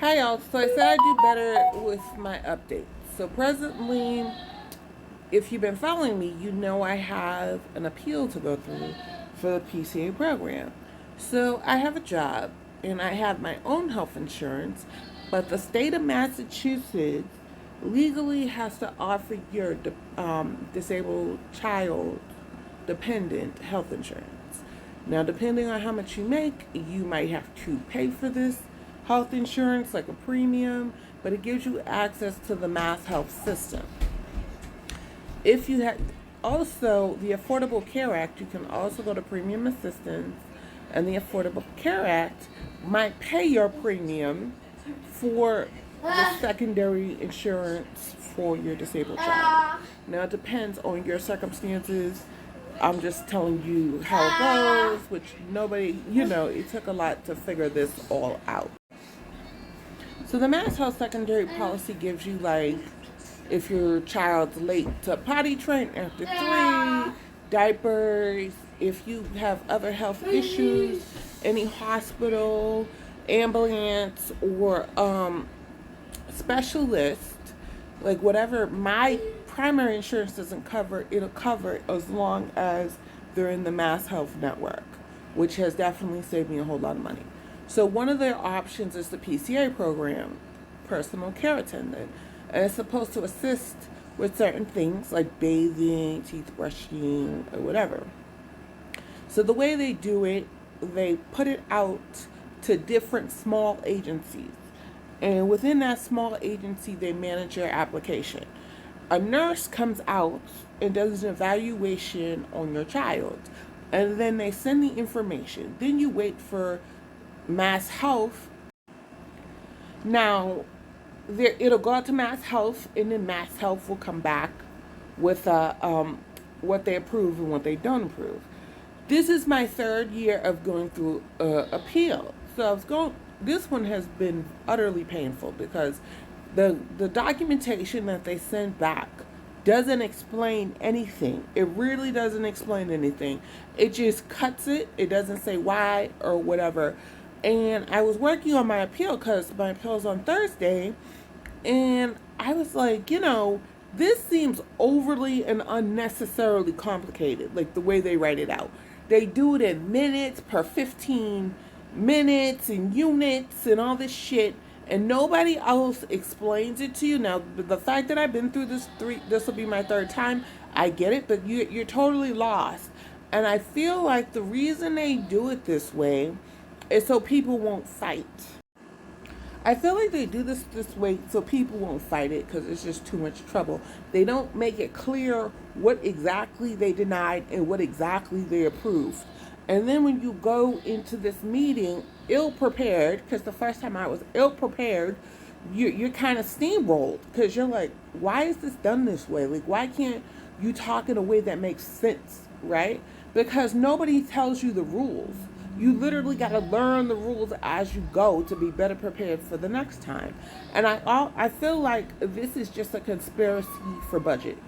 Hi y'all, so I said I'd do better with my updates. So presently, if you've been following me, you know I have an appeal to go through for the PCA program. So I have a job and I have my own health insurance, but the state of Massachusetts legally has to offer your disabled child dependent health insurance. Now, depending on how much you make, you might have to pay for this health insurance, like a premium, but it gives you access to the Mass Health system. If you have also the Affordable Care Act, you can also go to premium assistance, and the Affordable Care Act might pay your premium for the secondary insurance for your disabled child. Now, it depends on your circumstances. I'm just telling you how it goes, which nobody, it took a lot to figure this all out. So the Mass Health secondary policy gives you, like, if your child's late to potty train after 3, diapers, if you have other health issues, any hospital, ambulance, or specialist, like whatever my primary insurance doesn't cover, it'll cover it as long as they're in the Mass Health network, which has definitely saved me a whole lot of money. So one of their options is the PCA program, personal care attendant, and it's supposed to assist with certain things like bathing, teeth brushing, or whatever. So the way they do it, they put it out to different small agencies. And within that small agency, they manage your application. A nurse comes out and does an evaluation on your child. And then they send the information. Then you wait for Mass Health. Now, it'll go out to Mass Health, and then Mass Health will come back with what they approve and what they don't approve. This is my 3rd year of going through appeal. So I was going. This one has been utterly painful because the documentation that they send back doesn't explain anything. It really doesn't explain anything. It just cuts it. It doesn't say why or whatever. And I was working on my appeal because my appeal is on Thursday, and I was like, this seems overly and unnecessarily complicated, like the way they write it out. They do it in minutes per 15 minutes and units and all this shit, and nobody else explains it to you. Now, the fact that I've been through this will be my 3rd time, I get it, but you're totally lost. And I feel like the reason they do it this way is so people won't fight. I feel like they do this way so people won't fight it because it's just too much trouble. They don't make it clear what exactly they denied and what exactly they approved. And then when you go into this meeting ill-prepared, because the first time I was ill-prepared, you're kind of steamrolled because you're like, why is this done this way? Like, why can't you talk in a way that makes sense, right? Because nobody tells you the rules. You literally got to learn the rules as you go to be better prepared for the next time. And I feel like this is just a conspiracy for budget.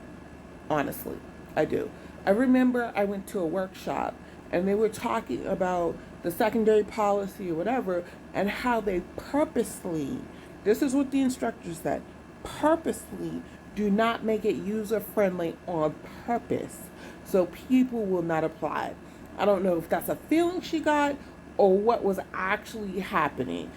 Honestly, I do. I remember I went to a workshop and they were talking about the secondary policy or whatever, and how they purposely, this is what the instructor said, purposely do not make it user friendly on purpose so people will not apply. I don't know if that's a feeling she got or what was actually happening.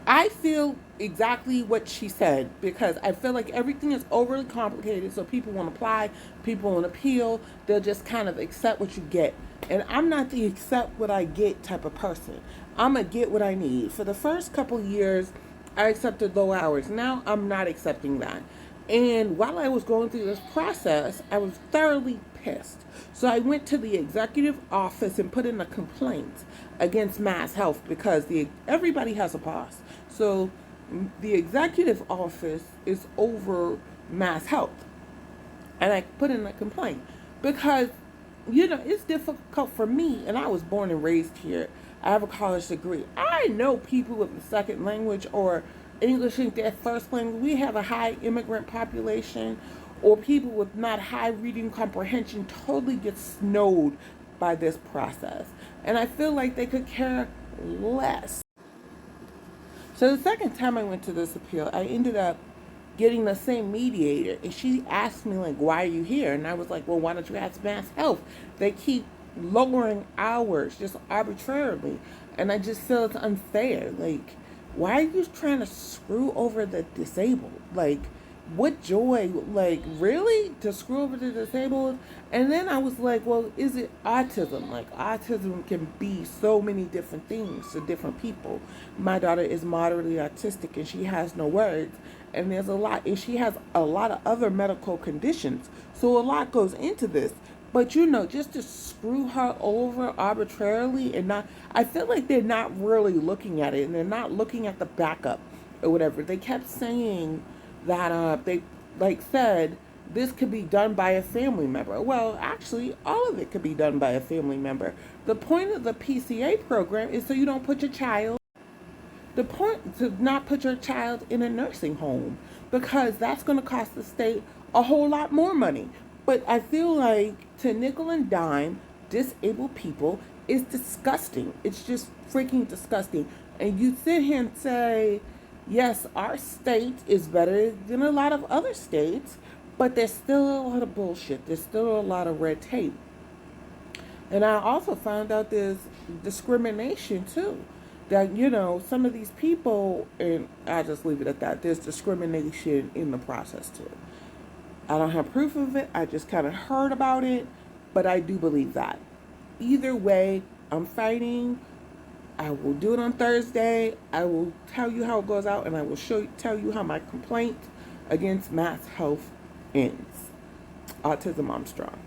I feel exactly what she said because I feel like everything is overly complicated, so people won't apply, people won't appeal, they'll just kind of accept what you get. And I'm not the accept what I get type of person. I'm going to get what I need. For the first couple years, I accepted low hours. Now I'm not accepting that. And while I was going through this process, I was thoroughly pissed. So I went to the executive office and put in a complaint against Mass Health because everybody has a boss. So the executive office is over Mass Health. And I put in a complaint because, it's difficult for me, and I was born and raised here. I have a college degree. I know people with a second language or English ain't their first language. We have a high immigrant population, or people with not high reading comprehension totally get snowed by this process. And I feel like they could care less. So the second time I went to this appeal, I ended up getting the same mediator, and she asked me like, "Why are you here?" And I was like, "Well, why don't you ask Mass Health? They keep lowering hours just arbitrarily, and I just feel it's unfair. Like, why are you trying to screw over the disabled? Like, what joy? Like, really to screw over the disabled?" And then I was like, "Well, is it autism? Like, autism can be so many different things to different people. My daughter is moderately autistic, and she has no words." And there's a lot, and she has a lot of other medical conditions. So a lot goes into this. But just to screw her over arbitrarily and not, I feel like they're not really looking at it, and they're not looking at the backup or whatever. They kept saying that they like said this could be done by a family member. Well, actually, all of it could be done by a family member. The point of the PCA program is so you don't put your child the point to not put your child in a nursing home, because that's going to cost the state a whole lot more money. But I feel like to nickel and dime disabled people is disgusting. It's just freaking disgusting. And you sit here and say, yes, our state is better than a lot of other states, but there's still a lot of bullshit. There's still a lot of red tape. And I also found out there's discrimination too. That, some of these people, and I'll just leave it at that, there's discrimination in the process too. I don't have proof of it. I just kind of heard about it, but I do believe that. Either way, I'm fighting. I will do it on Thursday. I will tell you how it goes out, and I will tell you how my complaint against Mass Health ends. Autism Armstrong.